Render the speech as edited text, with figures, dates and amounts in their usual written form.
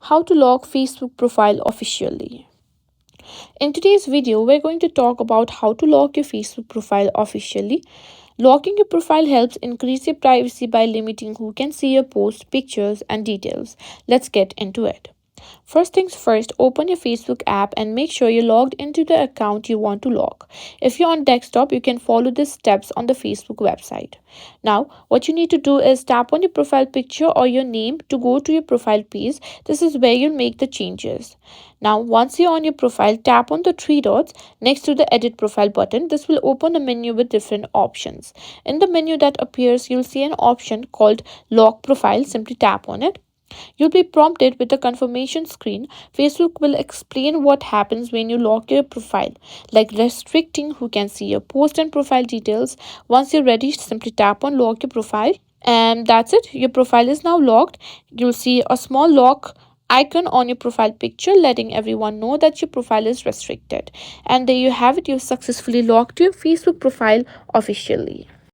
How to lock Facebook profile officially. In today's video, we're going to talk about how to lock your Facebook profile officially. Locking your profile helps increase your privacy by limiting who can see your posts, pictures, and details. Let's get into it. First things first, open your Facebook app and make sure you're logged into the account you want to lock. If you're on desktop, you can follow the steps on the Facebook website. Now, what you need to do is tap on your profile picture or your name to go to your profile page. This is where you'll make the changes. Now, once you're on your profile, tap on the three dots next to the edit profile button. This will open a menu with different options. In the menu that appears, you'll see an option called lock profile. Simply tap on it. You'll be prompted with a confirmation screen. Facebook will explain what happens when you lock your profile, like restricting who can see your post and profile details. Once you're ready, simply tap on lock your profile, and that's it. Your profile is now locked. You'll see a small lock icon on your profile picture letting everyone know that your profile is restricted. And there you have it. You've successfully locked your Facebook profile officially.